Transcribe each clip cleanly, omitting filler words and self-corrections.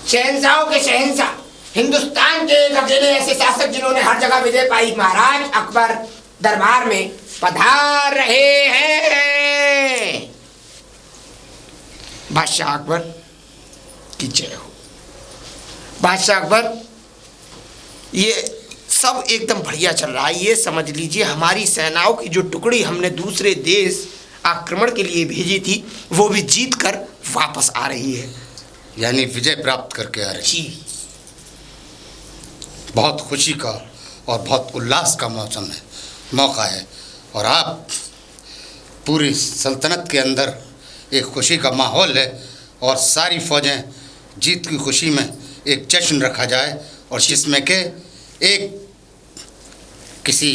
शहंशाहों के शहंशाह, हिंदुस्तान के एक अकेले ऐसे शासक जिन्होंने हर जगह विजय पाई, महाराज अकबर दरबार में पधार रहे हैं। बादशाह अकबर की जय हो। बादशाह अकबर, ये सब एकदम बढ़िया चल रहा है। ये समझ लीजिए हमारी सेनाओं की जो टुकड़ी हमने दूसरे देश आक्रमण के लिए भेजी थी, वो भी जीत कर वापस आ रही है। यानी विजय प्राप्त करके आ रही। जी, बहुत खुशी का और बहुत उल्लास का मौका है, और आप पूरी सल्तनत के अंदर एक खुशी का माहौल है, और सारी फौजें जीत की खुशी में एक जश्न रखा जाए, और जिसमें के एक किसी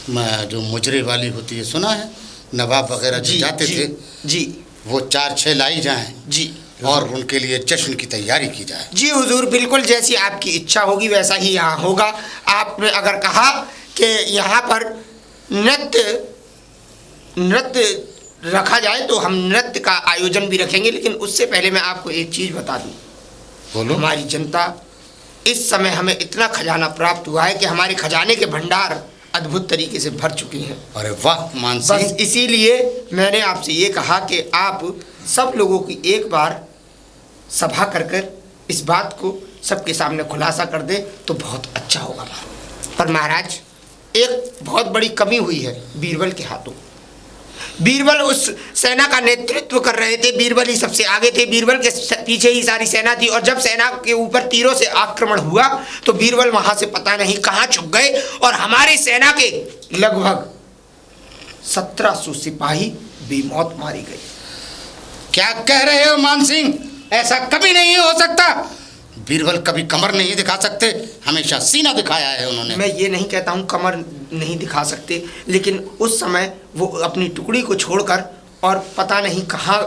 जो मुजरे वाली होती है, सुना है नवाब वगैरह जो जाते थे जी, वो 4-6 लाई जाएं जी, और उनके लिए जश्न की तैयारी की जाए। जी हुजूर, बिल्कुल जैसी आपकी इच्छा होगी वैसा ही यहाँ होगा। आपने अगर कहा कि यहाँ पर नृत्य रखा जाए तो हम नृत्य का आयोजन भी रखेंगे, लेकिन उससे पहले मैं आपको एक चीज़ बता दूँ। बोलो। हमारी जनता इस समय हमें इतना खजाना प्राप्त हुआ है कि हमारे खजाने के भंडार अद्भुत तरीके से भर चुके हैं। अरे वाह मान सिंह। बस इसीलिए मैंने आपसे ये कहा कि आप सब लोगों की एक बार सभा कर इस बात को सबके सामने खुलासा कर दे तो बहुत अच्छा होगा। पर महाराज, एक बहुत बड़ी कमी हुई है बीरबल के हाथों। बीरबल उस सेना का नेतृत्व कर रहे थे, बीरबल ही सबसे आगे थे, बीरबल के पीछे ही सारी सेना थी, और जब सेना के ऊपर तीरों से आक्रमण हुआ तो बीरबल वहां से पता नहीं कहां छुप गए, और हमारी सेना के लगभग 1700 सिपाही बेमौत मारे गए। क्या कह रहे हो मान सिंह? ऐसा कभी नहीं हो सकता। बीरबल कभी कमर नहीं दिखा सकते, हमेशा सीना दिखाया है उन्होंने। मैं ये नहीं कहता हूँ कमर नहीं दिखा सकते, लेकिन उस समय वो अपनी टुकड़ी को छोड़कर और पता नहीं कहाँ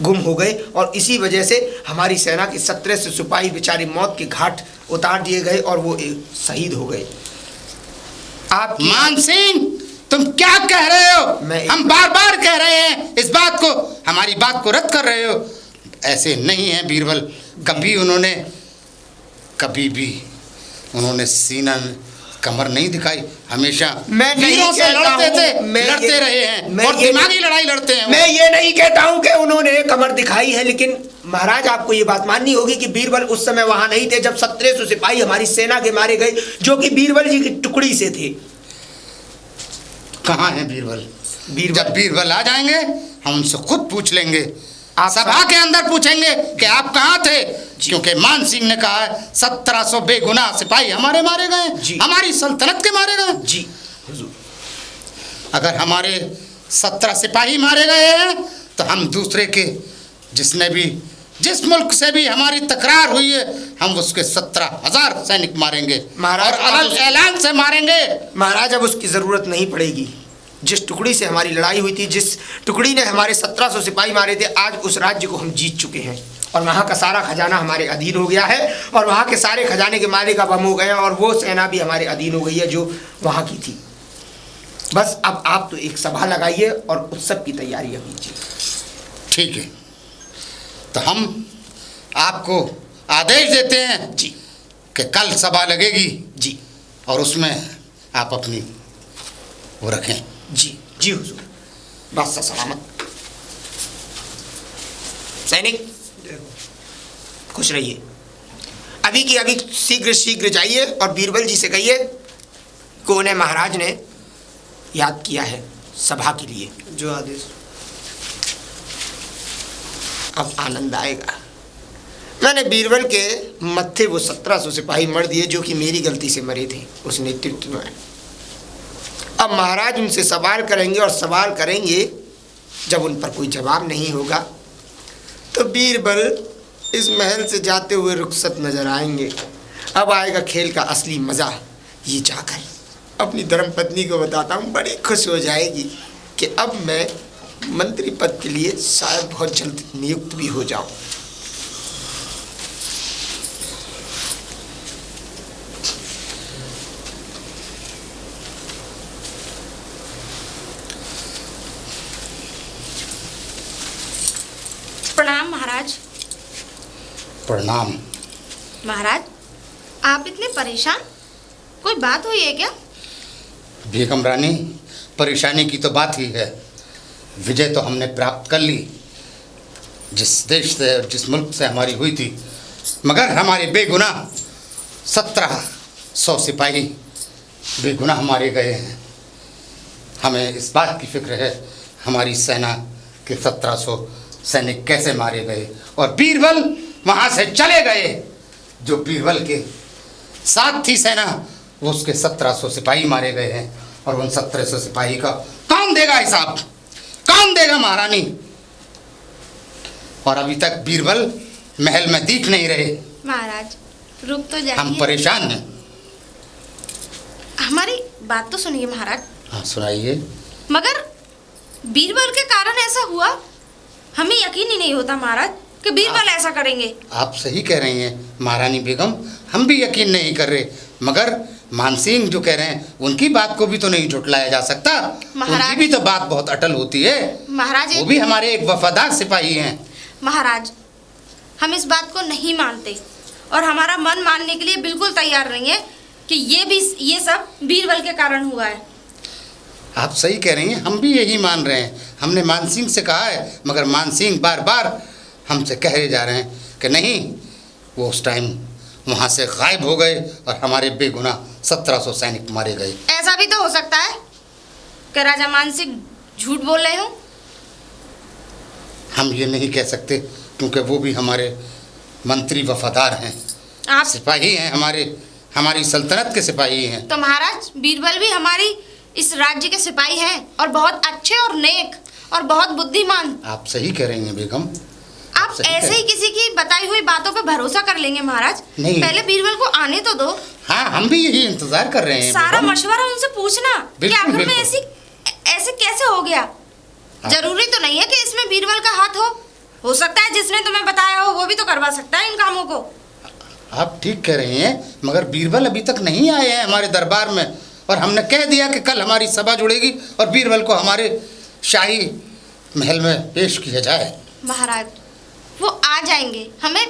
गुम हो गए, और इसी वजह से हमारी सेना के 1700 सिपाही बेचारे मौत के घाट उतार दिए गए और वो शहीद हो गए। आप मान सिंह, तुम क्या कह रहे हो? हम बार बार कह रहे हैं इस बात को, हमारी बात को रद्द कर रहे हो। ऐसे नहीं है बीरबल, कभी भी उन्होंने सीना कमर नहीं दिखाई, हमेशा वीरों से लड़ते थे, लड़ते रहे हैं, और दिमागी लड़ाई लड़ते हैं। मैं ये नहीं कहता हूं कि उन्होंने कमर दिखाई है, लेकिन महाराज आपको ये बात माननी होगी कि बीरबल उस समय वहां नहीं थे जब 1700 सिपाही हमारी सेना के मारे गए, जो कि बीरबल जी की टुकड़ी से थे। कहाँ है बीरबल? जब बीरबल आ जाएंगे हम उनसे खुद पूछ लेंगे, सभा के अंदर पूछेंगे कि आप कहाँ थे, क्योंकि मान सिंह ने कहा है 1700 बेगुनाह सिपाही हमारे मारे गए, हमारी सल्तनत के मारे गए। जी हुजूर, अगर हमारे 17 सिपाही मारे गए हैं तो हम दूसरे के जिस मुल्क से भी हमारी तकरार हुई है, हम उसके 17,000 सैनिक मारेंगे, और अलग ऐलान से मारेंगे। महाराज, अब उसकी जरूरत नहीं पड़ेगी। जिस टुकड़ी से हमारी लड़ाई हुई थी, जिस टुकड़ी ने हमारे 1700 सिपाही मारे थे, आज उस राज्य को हम जीत चुके हैं, और वहाँ का सारा खजाना हमारे अधीन हो गया है, और वहाँ के सारे खजाने के मालिक अब हम हो गए हैं, और वो सेना भी हमारे अधीन हो गई है जो वहाँ की थी। बस अब आप तो एक सभा लगाइए और उत्सव की तैयारी कीजिए। ठीक है, तो हम आपको आदेश देते हैं जी कि कल सभा लगेगी जी, और उसमें आप अपनी वो रखें। जी जी हुजूर, बादशाह सलामत। सैनिक खुश रहिए, अभी की अभी शीघ्र जाइए और बीरबल जी से कहिए कि उन्हें महाराज ने याद किया है सभा के लिए। जो आदेश। अब आनंद आएगा। मैंने बीरबल के मत्थे वो 1700 सिपाही मर दिए जो कि मेरी गलती से मरे थे उस नेतृत्व में। अब महाराज उनसे सवाल करेंगे, और सवाल करेंगे जब उन पर कोई जवाब नहीं होगा तो बीरबल इस महल से जाते हुए रुखसत नजर आएंगे। अब आएगा खेल का असली मज़ा। ये जाकर अपनी धर्मपत्नी को बताता हूँ, बड़ी खुश हो जाएगी कि अब मैं मंत्री पद के लिए शायद बहुत जल्द नियुक्त भी हो जाऊँ। प्रणाम महाराज। प्रणाम। महाराज, आप इतने परेशान, कोई बात हुई है क्या? बेगम रानी, परेशानी की तो बात ही है। विजय तो हमने प्राप्त कर ली, जिस देश से, जिस मुल्क से हमारी हुई थी, मगर हमारे बेगुनाह 1700 सिपाही बेगुनाह मारे गए हैं। हमें इस बात की फिक्र है हमारी सेना के 1700 सैनिक कैसे मारे गए, और बीरबल वहाँ से चले गए। जो बीरबल के साथ थी सेना, वो उसके 1700 सिपाही मारे गए हैं, और उन 1700 सिपाही का कौन देगा हिसाब, कौन देगा महारानी? और अभी तक बीरबल महल में दिख नहीं रहे। महाराज, रुक तो जाइए। हम परेशान हैं। हमारी बात तो सुनिए महाराज। हाँ, सुनाइए। मगर बीरबल के कारण ऐसा हुआ, हमें यकीन ही नहीं होता महाराज कि बीरबल ऐसा करेंगे। आप सही कह रही हैं महारानी बेगम, हम भी यकीन नहीं कर रहे, मगर मानसिंह जो कह रहे हैं उनकी बात को भी तो नहीं झुटलाया जा सकता। उनकी भी तो बात बहुत अटल होती है। महाराज, वो भी हमारे एक वफादार सिपाही हैं। महाराज, हम इस बात को नहीं मानते, और हमारा मन मानने के लिए बिल्कुल तैयार नहीं है कि ये सब बीरबल के कारण हुआ है। आप सही कह रही हैं, हम भी यही मान रहे हैं। हमने मानसिंह से कहा है, मगर मानसिंह बार बार हमसे कहे जा रहे हैं कि नहीं, वो उस टाइम वहाँ से गायब हो गए और हमारे बेगुनाह 1700 सैनिक मारे गए। ऐसा भी तो हो सकता है कि राजा मानसिंह झूठ बोल रहे हो। हम ये नहीं कह सकते, क्योंकि वो भी हमारे मंत्री वफादार हैं, आप सिपाही हैं, हमारी सल्तनत के सिपाही हैं। तो महाराज, बीरबल भी हमारी इस राज्य के सिपाही हैं, और बहुत अच्छे और नेक और बहुत बुद्धिमान। आप सही कह रही हैं बेगम। आप ऐसे ही किसी की बताई हुई बातों पे भरोसा कर लेंगे महाराज? नहीं, पहले बीरबल को आने तो दो। हाँ, हम भी यही इंतजार कर रहे हैं। सारा मशवरा उनसे पूछना कि आखिर में बिल्कुल। ऐसे कैसे हो गया। जरूरी तो नहीं है कि इसमें बीरबल का हाथ हो सकता है जिसने तुम्हें बताया हो वो भी तो करवा सकता है इन कामों को। आप ठीक कह रही हैं, मगर बीरबल अभी तक नहीं आए हैं हमारे दरबार में, और हमने कह दिया कि कल हमारी सभा जुड़ेगी और बीरबल को हमारे शाही महल में पेश किया जाए। महाराज, वो आ जाएंगे, हमें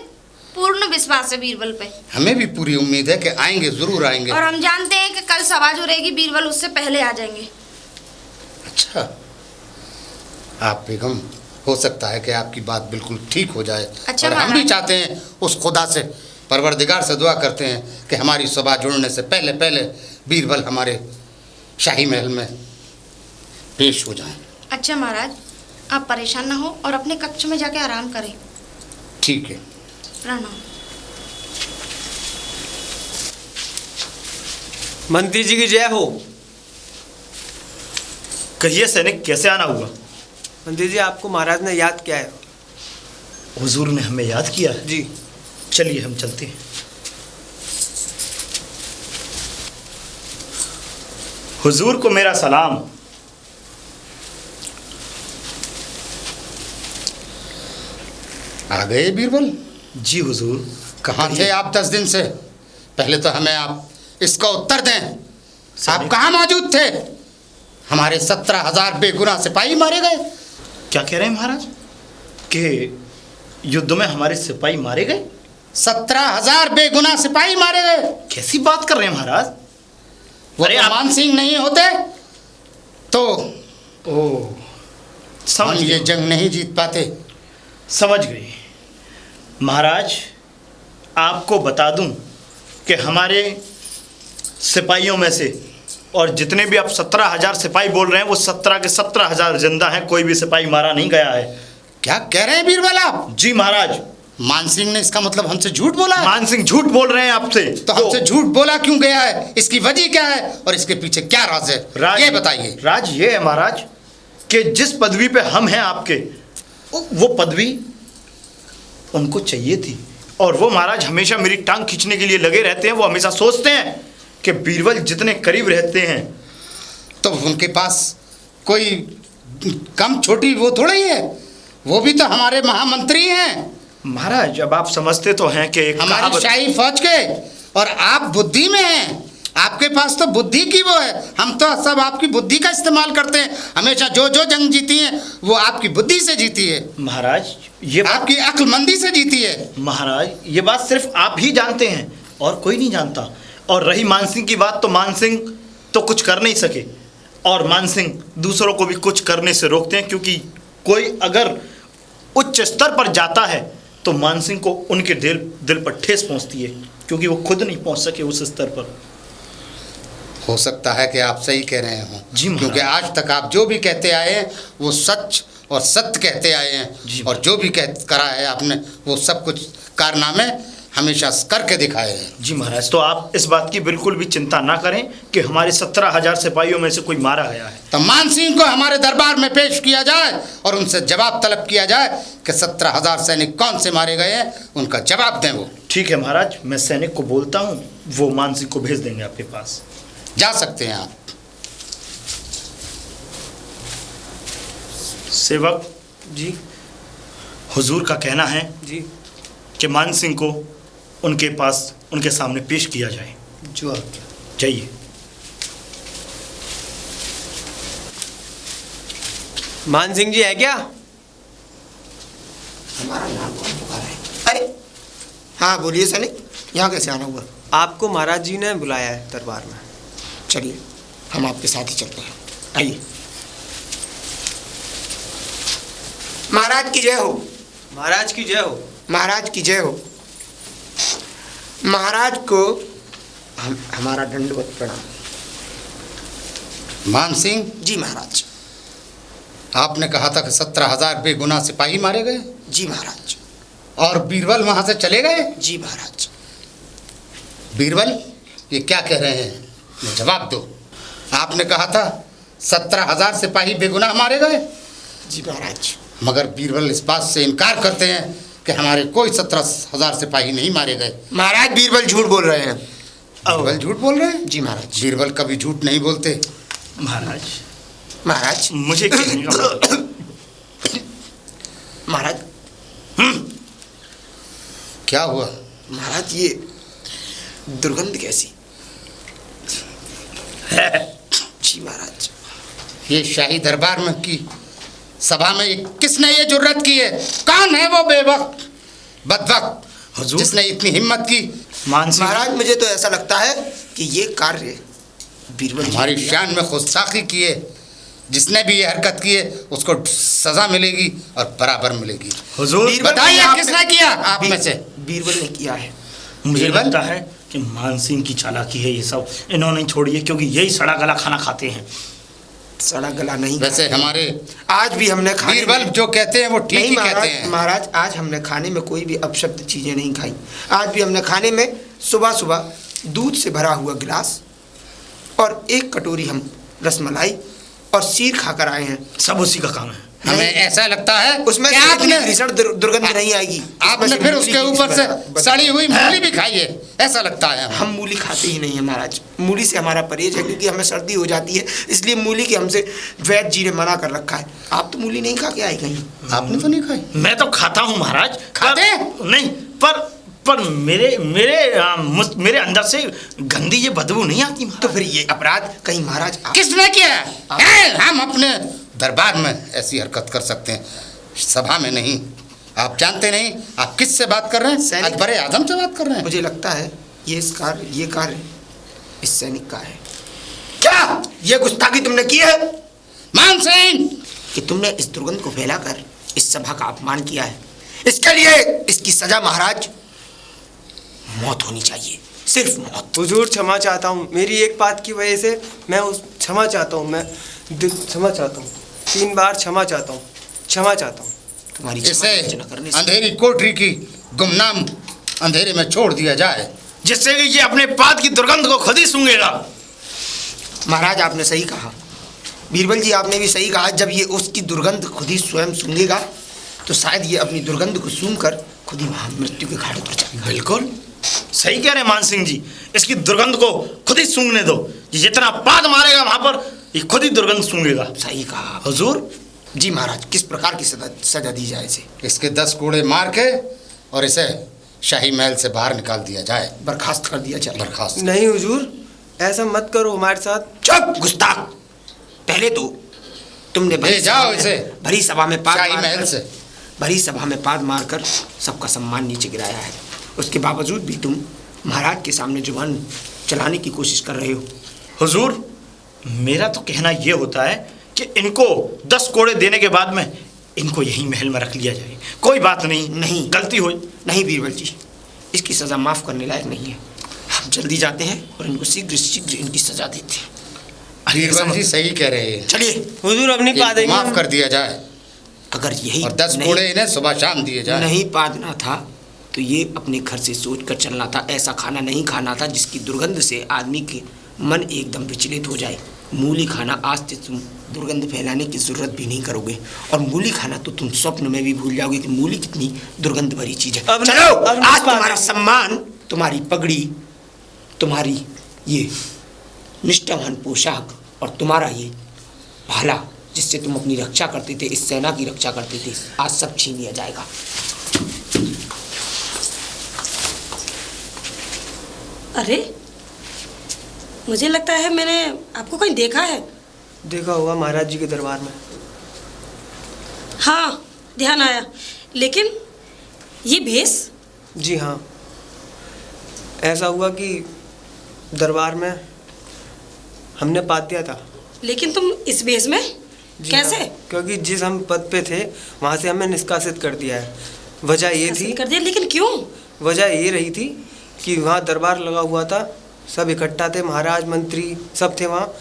पूर्ण विश्वास है बीरबल पे। हमें भी पूरी उम्मीद है कि आएंगे, जरूर आएंगे। और हम जानते हैं कि कल सभा जुड़ेगी, बीरबल उससे पहले आ जाएंगे। अच्छा, आप बेगम, हो सकता है कि आपकी बात बिल्कुल ठीक हो जाए। अच्छा, और हम भी चाहते हैं, उस खुदा से, परवरदिगार से दुआ करते हैं कि हमारी सभा जुड़ने से पहले पहले बीरबल हमारे शाही महल में पेश हो जाएं। अच्छा महाराज, आप परेशान ना हो और अपने कक्ष में जाके आराम करें। ठीक है। प्रणाम। मंत्री जी की जय हो। कहिए सैनिक, कैसे आना हुआ? मंत्री जी, आपको महाराज ने याद किया है। हुजूर ने हमें याद किया है? जी। चलिए हम चलते हैं। हुजूर को मेरा सलाम। आ गए बीरबल? जी हुजूर। कहाँ थे आप 10 दिन से? पहले तो हमें आप इसका उत्तर दें। आप कहाँ मौजूद थे? हमारे 17,000 बेगुनाह सिपाही मारे गए। क्या कह रहे हैं महाराज कि युद्ध में हमारे सिपाही मारे गए? 17,000 बेगुनाह सिपाही मारे गए। कैसी बात कर रहे हैं महाराज? वो अरे तो मानसिंह नहीं होते तो ओह, समझ हम ये गए, जंग नहीं जीत पाते। समझ गए महाराज। आपको बता दूं कि हमारे सिपाहियों में से, और जितने भी आप 17,000 सिपाही बोल रहे हैं, वो 17 के 17,000 जिंदा हैं। कोई भी सिपाही मारा नहीं गया है। क्या कह रहे हैं बीरबल आप? जी महाराज। मानसिंह ने इसका मतलब हमसे झूठ बोला? मानसिंह झूठ बोल रहे हैं आपसे। तो हमसे झूठ बोला क्यों गया है? इसकी वजह क्या है और इसके पीछे क्या राज है? ये बताइए। राज ये है महाराज कि जिस पदवी पे हम हैं आपके, वो पदवी उनको चाहिए थी, और वो महाराज हमेशा मेरी टांग खींचने के लिए लगे रहते हैं। वो हमेशा सोचते हैं कि बीरबल जितने करीब रहते हैं, तो उनके पास कोई कम छोटी वो थोड़ा ही है, वो भी तो हमारे महामंत्री हैं महाराज। अब आप समझते तो हैं कि एक हमारी शाही फौज के, और आप बुद्धि में हैं, आपके पास तो बुद्धि की वो है, हम तो सब आपकी बुद्धि का इस्तेमाल करते हैं। हमेशा जो जो जंग जीती है वो आपकी बुद्धि से जीती है, महाराज ये बात, आपकी अक्लमंदी से जीती है। महाराज ये बात सिर्फ आप ही जानते हैं और कोई नहीं जानता। और रही मान सिंह की बात, तो मान सिंह तो कुछ कर नहीं सके और मान सिंह दूसरों को भी कुछ करने से रोकते हैं, क्योंकि कोई अगर उच्च स्तर पर जाता है तो मान सिंह को उनके दिल पर ठेस पहुंचती है, क्योंकि वो खुद नहीं पहुंच सके उस स्तर पर। हो सकता है कि आप सही कह रहे हों जी महाराज। क्योंकि आज तक आप जो भी कहते आए हैं वो सच और सत्य कहते आए हैं, और जो भी करा है आपने वो सब कुछ कारनामे हमेशा करके दिखाए हैं। जी महाराज, तो आप इस बात की बिल्कुल भी चिंता ना करें कि हमारे 17,000 सिपाहियों में से कोई मारा गया है। तो मान सिंह को हमारे दरबार में पेश किया जाए और उनसे जवाब तलब किया जाए कि 17,000 सैनिक कौन से मारे गए हैं, उनका जवाब दें वो। ठीक है महाराज, मैं सैनिक को बोलता हूँ, वो मान सिंह को भेज देंगे आपके पास। जा सकते हैं आप। सेवक जी हुजूर का कहना है जी, कि मान सिंह को उनके पास, उनके सामने पेश किया जाए। जो आज्ञा। जाइए। मान सिंह जी है क्या? हमारा नाम कौन पुकारा है? अरे हाँ बोलिए सैनिक, यहाँ कैसे आना हुआ? आपको महाराज जी ने बुलाया है दरबार में। चलिए हम आपके साथ ही चलते हैं, आइए। महाराज की जय हो। महाराज की जय हो। महाराज की जय हो। महाराज को हमारा दंडवत प्रणाम। मान सिंह जी महाराज। आपने कहा था कि 17,000 बेगुनाह सिपाही मारे गए, जी महाराज। और बीरबल वहां से चले गए। जी महाराज। बीरबल ये क्या कह रहे हैं, मैं जवाब दो। आपने कहा था 17,000 सिपाही बेगुनाह मारे गए, जी महाराज। मगर बीरबल इस बात से इनकार करते हैं कि हमारे कोई 17,000 सिपाही नहीं मारे गए। महाराज बीरबल झूठ बोल रहे हैं। बीरबल झूठ बोल रहे हैं? जी महाराज। बीरबल कभी झूठ नहीं बोलते। महाराज महाराज मुझे कहने का महाराज क्या हुआ? महाराज ये दुर्गंध कैसी? जी महाराज। ये शाही दरबार में की सभा में किसने ये जुर्रत की है? कौन है वो बेवक्त बदबख्त हुजूर, जिसने इतनी हिम्मत की? मान सिंह, महाराज मुझे तो ऐसा लगता है कि ये कार्य बीरबल जी हमारी ने किया। शान में गुस्ताखी की है। जिसने भी ये हरकत की है उसको सजा मिलेगी और बराबर मिलेगी। हुजूर बीरबल बताइए आप- किसने किया आप में से? बीरबल ने किया है। मुझे बीरबल? लगता है कि मान सिंह की चालाकी है ये सब, इन्होंने छोड़िए, क्योंकि यही सड़ा गला खाना खाते हैं। सड़ा गला नहीं। वैसे हमारे आज भी हमने खाने बीरबल में- जो कहते हैं वो ठीक नहीं ही कहते महाराज, हैं। महाराज आज हमने खाने में कोई भी अपशब्द चीजें नहीं खाई। आज भी हमने खाने में सुबह सुबह दूध से भरा हुआ गिलास और एक कटोरी हम रसमलाई और सीर खाकर आए हैं। सब उसी का काम है। हमें ऐसा लगता है उसमें कि से आपने इतनी भीषण दुर्गंध नहीं आएगी। आपने उसमें से फिर मूली उसके की ऊपर से बता- सड़ी हुई मूली भी खाई है, ऐसा लगता है। हम मूली खाते ही नहीं है महाराज। मूली से हमारा परहेज है, क्योंकि हमें सर्दी हो जाती है, इसलिए मूली की हमसे वैद्य जी ने मना कर रखा है। आप तो मूली नहीं खा के आए कहीं? आपने तो नहीं खाई? मैं तो खाता हूँ महाराज। खाते हैं? नहीं, पर मेरे अंदर से गंदी ये बदबू नहीं आती महाराज। तो फिर ये अपराध कहीं महाराज किसने किया है? हम अपने दरबार में ऐसी हरकत कर सकते हैं, सभा में नहीं। आप जानते नहीं आप किससे बात कर रहे हैं? सैनिक। अकबर आजम से बात कर रहे हैं। मुझे लगता है ये कार्य इस सैनिक का है। क्या ये गुस्ताखी तुमने की है? मान सिंह, कि तुमने इस दुर्गंध को फैलाकर इस सभा का अपमान किया है। इसके लिए इसकी सजा महाराज मौत होनी चाहिए, सिर्फ मौत। हुजूर क्षमा चाहता हूँ, मेरी एक बात की वजह से मैं उस क्षमा चाहता हूँ, मैं क्षमा चाहता हूँ, 3 बार क्षमा चाहता हूँ, क्षमा चाहता हूँ। तुम्हारी इसे क्षमा याचना करने से अंधेरी कोठरी की गुमनाम अंधेरे में छोड़ दिया जाए, जिससे कि ये अपने पाद की दुर्गंध को खुद ही सूंघेगा। महाराज आपने सही कहा। बीरबल जी आपने भी सही कहा। जब ये उसकी दुर्गंध खुद ही स्वयं सूंघेगा तो शायद ये अपनी दुर्गंध को सूंघकर खुद ही वहां मृत्यु के घाट उतर जाएगा। बिल्कुल सही कह रहे हैं मान सिंह जी, इसकी दुर्गंध को खुद ही सूंघने दो। ये जितना पाद मारेगा वहां पर ये खुद ही दुर्गंध सूंघेगा। सही कहा हुजूर। जी महाराज, किस प्रकार की सजा दी जाए इसे? इसके 10 कूड़े मार के और इसे शाही महल से बाहर निकाल दिया जाए, बर्खास्त कर दिया जाए। बर्खास्त। नहीं हुजूर, ऐसा मत करो हमारे साथ। चुप गुस्ताख। पहले तो तुमने ले जाओ इसे भरी सभा में पाद शाही मारकर- महल से। भरी सभा में पाद मारकर सबका सम्मान नीचे गिराया है। उसके बावजूद भी तुम महाराज के सामने जुबान चलाने की कोशिश कर रहे हो। हुजूर, मेरा तो कहना ये होता है कि इनको 10 कोड़े देने के बाद में इनको यहीं महल में रख लिया जाए। कोई बात नहीं, नहीं। गलती हो। नहीं बीरबल जी, इसकी सज़ा माफ़ करने लायक नहीं है। हम जल्दी जाते हैं और इनको शीघ्र शीघ्र इनकी सज़ा देते हैं। बीरबल जी सही कह रहे हैं, चलिए। हुजूर अपनी कि पादेंगे माफ कर दिया जाए अगर यही और 10 नहीं- कोड़े इन्हें सुबह शाम दिए जाए। नहीं पादना था तो ये अपने घर से सोच कर चलना था। ऐसा खाना नहीं खाना था जिसकी दुर्गंध से आदमी के मन एकदम विचलित हो जाए। मूली खाना आज से तुम दुर्गंध फैलाने की ज़रूरत भी नहीं करोगे, और मूली खाना तो तुम स्वप्न में भी भूल जाओगे कि मूली कितनी दुर्गंध भरी चीज़ है। अब चलो, अब आज नहीं तुम्हारा सम्मान, तुम्हारी पगड़ी, तुम्हारी ये निष्ठावान पोशाक और तुम्हारा ये भाला जिससे तुम अपनी रक्षा करते थे, इस सेना की रक्षा करते थे, आज सब छीन लिया जाएगा। अरे, मुझे लगता है मैंने आपको कहीं देखा है। देखा हुआ महाराज जी के दरबार में। हाँ, ध्यान आया, लेकिन ये भेष? जी हाँ, ऐसा हुआ कि दरबार में हमने पाद दिया था। लेकिन तुम इस भेष में जी कैसे? हाँ, क्योंकि जिस हम पद पे थे वहाँ से हमें निष्कासित कर दिया है। वजह ये थी, कर दिया, लेकिन क्यों? वजह ये रही थी कि वहाँ दरबार लगा हुआ था, सब इकट्ठा थे, महाराज मंत्री सब थे वहाँ।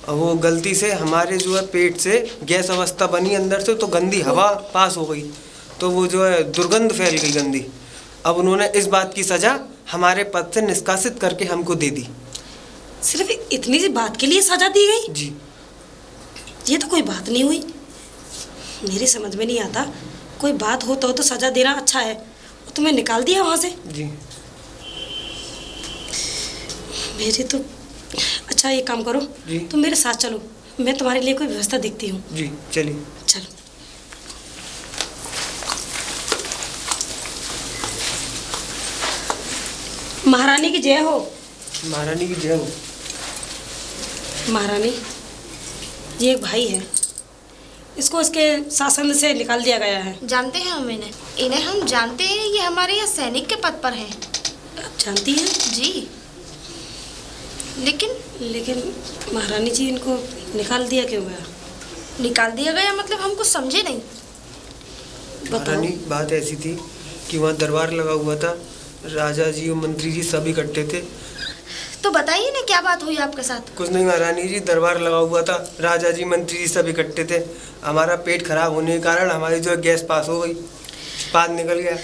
और वो गलती से हमारे जो है पेट से गैस अवस्था बनी अंदर से, तो गंदी हवा पास हो गई, तो वो जो है दुर्गंध फैल गई गंदी। अब उन्होंने इस बात की सज़ा हमारे पद से निष्कासित करके हमको दे दी। सिर्फ इतनी सी बात के लिए सजा दी गई? जी। ये तो कोई बात नहीं हुई। मेरी समझ में नहीं आता, कोई बात हो तो सजा देना अच्छा है, और तुम्हें निकाल दिया वहाँ से। जी। मेरे तो अच्छा, ये काम करो, जी। तुम मेरे साथ चलो, मैं तुम्हारे लिए कोई व्यवस्था देखती हूँ। जी चलिए। चलो। महारानी की जय हो। महारानी की जय हो। महारानी, ये एक भाई है, इसको इसके शासन से निकाल दिया गया है। जानते हैं हम इन्हें हम जानते हैं, ये हमारे यहाँ सैनिक के पद पर हैं। आप जानती हैं? जी। लेकिन महारानी जी, इनको निकाल दिया क्यों गया? निकाल दिया गया मतलब हम कुछ समझे नहीं। महारानी, बात ऐसी थी कि वहाँ दरबार लगा हुआ था, राजा जी और मंत्री जी सब इकट्ठे थे। तो बताइए ना, क्या बात हुई आपके साथ? कुछ नहीं महारानी जी, दरबार लगा हुआ था, राजा जी मंत्री जी सब इकट्ठे थे। हमारा पेट खराब होने के कारण हमारी जो है गैस पास हो गई, पाद निकल गया।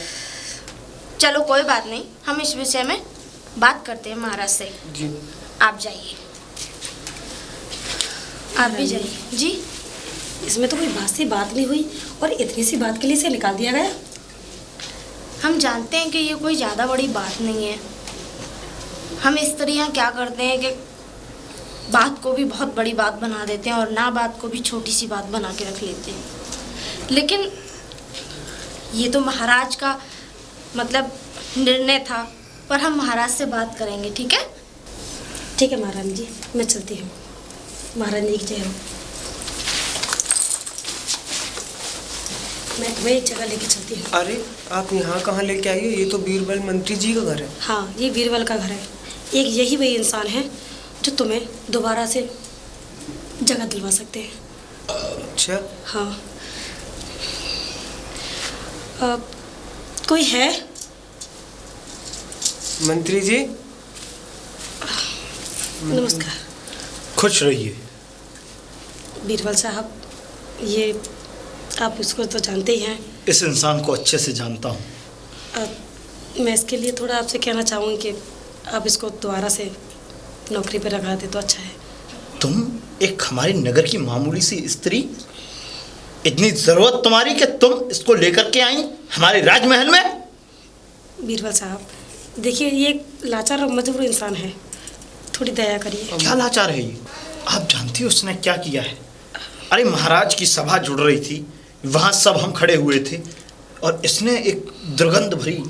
चलो कोई बात नहीं, हम इस विषय में बात करते हैं महाराज से। जी। आप जाइए, आप भी जाइए। जी। इसमें तो कोई बात नहीं हुई, और इतनी सी बात के लिए इसे निकाल दिया गया। हम जानते हैं कि ये कोई ज़्यादा बड़ी बात नहीं है। हम स्त्रियाँ क्या करते हैं कि बात को भी बहुत बड़ी बात बना देते हैं, और ना बात को भी छोटी सी बात बना के रख लेते हैं। लेकिन ये तो महाराज का मतलब निर्णय था, पर हम महाराज से बात करेंगे, ठीक है? ठीक है महारानी जी, मैं चलती हूँ। महारानी की जय हो। मैं तुम्हें एक जगह लेके चलती हूँ। अरे, आप यहाँ कहाँ लेके आई हो? ये तो बीरबल मंत्री जी का घर है। हाँ, ये बीरबल का घर है। एक यही वही इंसान है जो तुम्हें दोबारा से जगह दिलवा सकते हैं। अच्छा। हाँ। कोई है? मंत्री जी नमस्कार। खुश रहिए। बीरबल साहब, ये आप इसको तो जानते ही हैं। इस इंसान को अच्छे से जानता हूँ। मैं इसके लिए थोड़ा आपसे कहना चाहूँगी कि आप इसको दोबारा से नौकरी पर लगा दे तो अच्छा है। तुम एक हमारे नगर की मामूली सी स्त्री, इतनी ज़रूरत तुम्हारी कि तुम इसको लेकर के आई हमारे राजमहल में? बीरबल साहब, देखिए, ये एक लाचार और मजबूर इंसान है, थोड़ी दया करिए। क्या लाचार है ये? आप जानती हो उसने क्या किया है? अरे, महाराज की सभा जुड़ रही थी, वहाँ सब हम खड़े हुए थे, और इसने एक दुर्गंध भरी।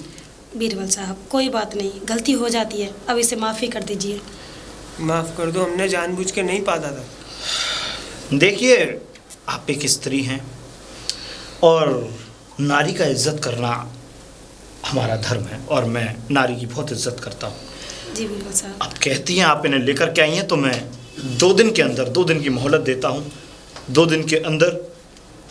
बीरबल साहब, कोई बात नहीं, गलती हो जाती है, अब इसे माफ़ी कर दीजिए। माफ़ कर दो, हमने जानबूझ के नहीं पाता था। देखिए, आप एक स्त्री हैं और नारी का इज्जत करना हमारा धर्म है और मैं नारी की बहुत इज्जत करता हूँ। जी बिल्कुल साहब। आप कहती हैं आप इन्हें लेकर के आई हैं तो मैं 2 दिन के अंदर 2 दिन की मोहलत देता हूँ। 2 दिन के अंदर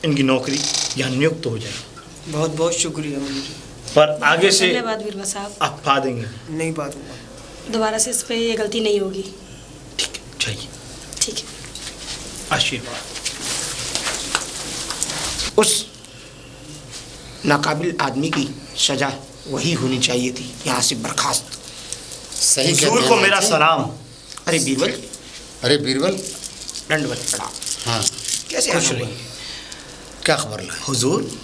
इनकी नौकरी यहाँ नियुक्त हो जाएगी। बहुत बहुत शुक्रिया मुझे। पर आगे से धन्यवाद बीरबल साहब। आप पा देंगे। नहीं पाऊँगा। दोबारा से इस पे ये गलती नहीं होगी। ठीक है, चाहिए ठीक है। आशीर्वाद। उस नाकाबिल आदमी की सजा वही होनी चाहिए थी, यहाँ से बर्खास्त। सही कहते हुजूर हैं को मेरा मान सिंह। सलाम। अरे बीरबल, अरे बीरबल, दंडवत प्रणाम। हाँ, कैसे खुश आना हुआ? रहिए। क्या खबर लाए? हुजूर,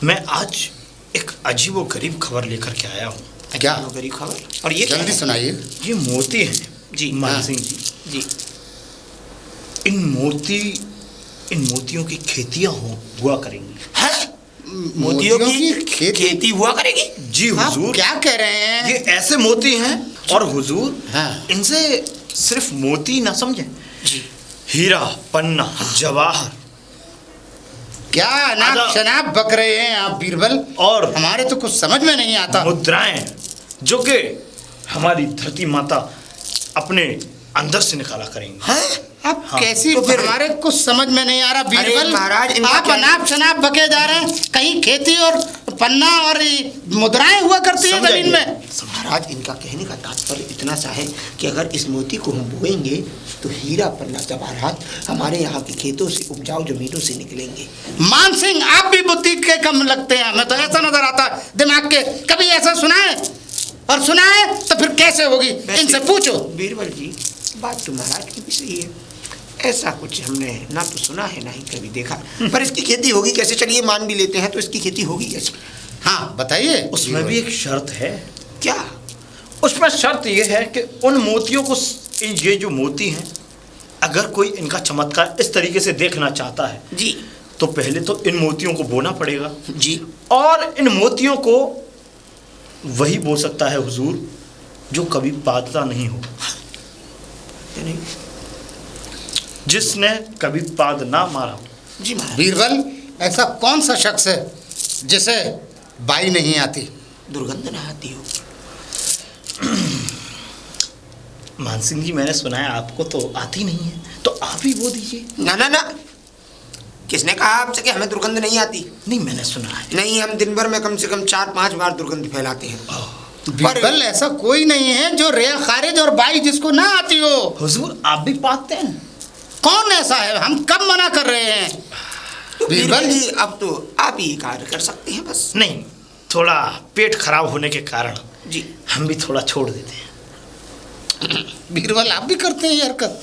मैं आज एक अजीब व गरीब खबर लेकर के आया हूँ। क्या? वो गरीब खबर। और ये क्या जल्दी है? सुनाइए। ये मोती हैं जी, मान हाँ। सिंह जी। जी। इन मोतियों की खेतियाँ हुआ करेंगी। हैं? मोतियों की खेती? खेती हुआ करेगी? जी आप हुजूर, क्या कह रहे हैं? ये ऐसे मोती हैं और हुजूर हाँ। इनसे सिर्फ मोती ना समझें, जी। हीरा, पन्ना, जवाहर क्या अनाप आधा- शनाप बक रहे हैं आप बीरबल? और हमारे तो कुछ समझ में नहीं आता। मुद्राएं जो कि हमारी धरती माता अपने अंदर से निकाला करेंगी। हैं? अब हाँ। कैसी तो फिर- हमारे कुछ समझ में नहीं आ रहा बीरबल। महाराज, इनका आप क्या- अनाप शनाप बके जा रहे हैं। कहीं खेती और पन्ना और ये मुद्राएं हुआ करती है समझाइए। जमीन में। महाराज, इनका कहने का तात्पर्य इतना सा है कि अगर इस मोती को हम बोएंगे तो हीरा, पन्ना, जवाहरात हमारे यहाँ के खेतों से, उपजाऊ जमीनों से निकलेंगे। मान सिंह, आप भी बुद्धि के कम लगते हैं। हमें तो ऐसा नजर आता दिमाग के। कभी ऐसा सुना है? और सुना है तो फिर कैसे होगी? इनसे पूछो। बीरबल जी, बात तो महाराज की भी सही है। ऐसा कुछ हमने ना तो सुना है ना ही कभी देखा। पर इसकी खेती होगी कैसे? चलिए मान भी लेते हैं, तो इसकी खेती होगी कैसे? हाँ बताइए। उसमें भी एक शर्त है। क्या? उसमें शर्त यह है कि उन मोतियों को, ये जो मोती हैं, अगर कोई इनका चमत्कार इस तरीके से देखना चाहता है जी। तो पहले तो इन मोतियों को बोना पड़ेगा जी। और इन मोतियों को वही बो सकता है हुजूर जो कभी पादता नहीं हो, नहीं। जिसने कभी पाद ना मारा हो। जी महाराज। बीरबल, ऐसा कौन सा शख्स है जिसे बाई नहीं आती? दुर्गंध ना आती हो? मानसिंह जी, मैंने सुना है आपको तो आती नहीं है, तो आप ही बो दीजिए। ना ना ना, किसने कहा आपसे कि हमें दुर्गंध नहीं आती? नहीं, मैंने सुना है। नहीं, हम दिन भर में कम से कम 4-5 बार दुर्गंध फैलाते हैं। बीरबल, ऐसा कोई नहीं है जो रिया खारिज और बाई जिसको ना आती हो। हुजूर, आप भी पाते हैं? कौन ऐसा है? हम कब मना कर रहे हैं? तो बीरबल बीरबल जी, अब तो आप ही कार्य कर सकते हैं बस। नहीं, थोड़ा पेट खराब होने के कारण जी। हम भी थोड़ा छोड़ देते हैं। बीरबल, आप भी करते हैं ये हरकत?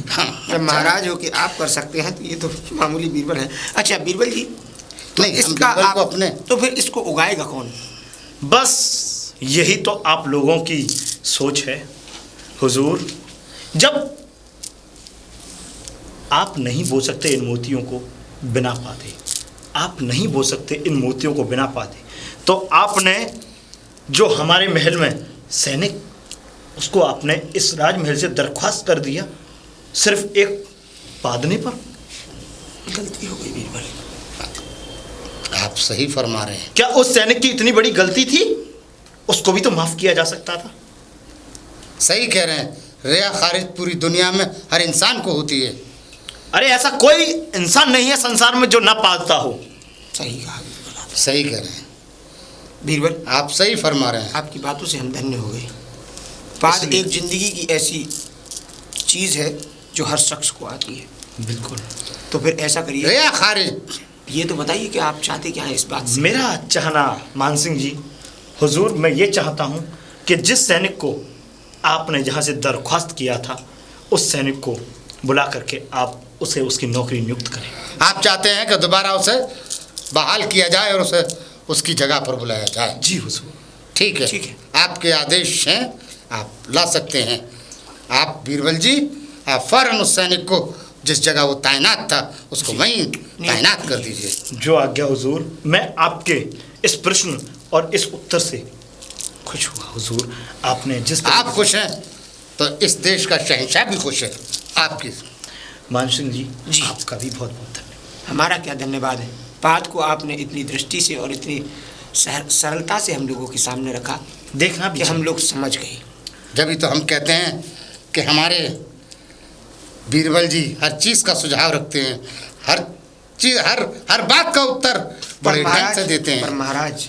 हाँ, जब महाराज हो कि आप कर सकते हैं तो ये तो मामूली बीरबल है। अच्छा बीरबल जी, तो नहीं, हम इसका बीरबल आप को अपने तो फिर इसको उगाएगा कौन? बस यही तो आप लोगों की सोच है हुजूर। जब आप नहीं बो सकते इन मोतियों को बिना पाते, आप नहीं बो सकते इन मोतियों को बिना पाते, तो आपने जो हमारे महल में सैनिक, उसको आपने इस राजमहल से दरख्वास्त कर दिया सिर्फ एक पादने पर। गलती हो गई बीरबल। आप सही फरमा रहे हैं। क्या उस सैनिक की इतनी बड़ी गलती थी? उसको भी तो माफ किया जा सकता था। सही कह रहे हैं। रिया खारिज पूरी दुनिया में हर इंसान को होती है। अरे ऐसा कोई इंसान नहीं है संसार में जो ना पादता हो। सही कहा बीरबल आपने। सही कह रहे हैं बीरबल, आप, सही फरमा रहे हैं। आपकी बातों से हम धन्य हो गए। पाद इसलिए- एक जिंदगी की ऐसी चीज़ है जो हर शख्स को आती है। बिल्कुल। तो फिर ऐसा करिए, रिया खारिज, ये तो बताइए कि आप चाहते क्या हैं इस बात से? मेरा चाहना मानसिंह जी, हुजूर, मैं ये चाहता हूँ कि जिस सैनिक को आपने जहाँ से दरख्वास्त किया था, उस सैनिक को बुला करके आप उसे उसकी नौकरी नियुक्त करें। आप चाहते हैं कि दोबारा उसे बहाल किया जाए और उसे उसकी जगह पर बुलाया जाए? जी हुजूर। ठीक है, ठीक है। आपके आदेश हैं, आप ला सकते हैं। आप बीरबल जी, आप फौरन उस सैनिक को जिस जगह वो तैनात था उसको वहीं तैनात कर दीजिए। जो आज्ञा हुजूर। मैं आपके इस प्रश्न और इस उत्तर से खुश हुआ हुजूर। आपने जिस आप खुश हैं? तो इस देश का शहंशाह भी खुश है आपकी। मान सिंह जी जी। आपका भी बहुत बहुत धन्यवाद। हमारा क्या धन्यवाद है, बात को आपने इतनी दृष्टि से और इतनी सरलता से हम लोगों के सामने रखा देखना भी कि हम चाहिए। लोग समझ गए। जब तो हम कहते हैं कि हमारे बीरबल जी हर चीज़ का सुझाव रखते हैं, हर चीज़ हर बात का उत्तर बड़े ढंग से देते हैं। पर महाराज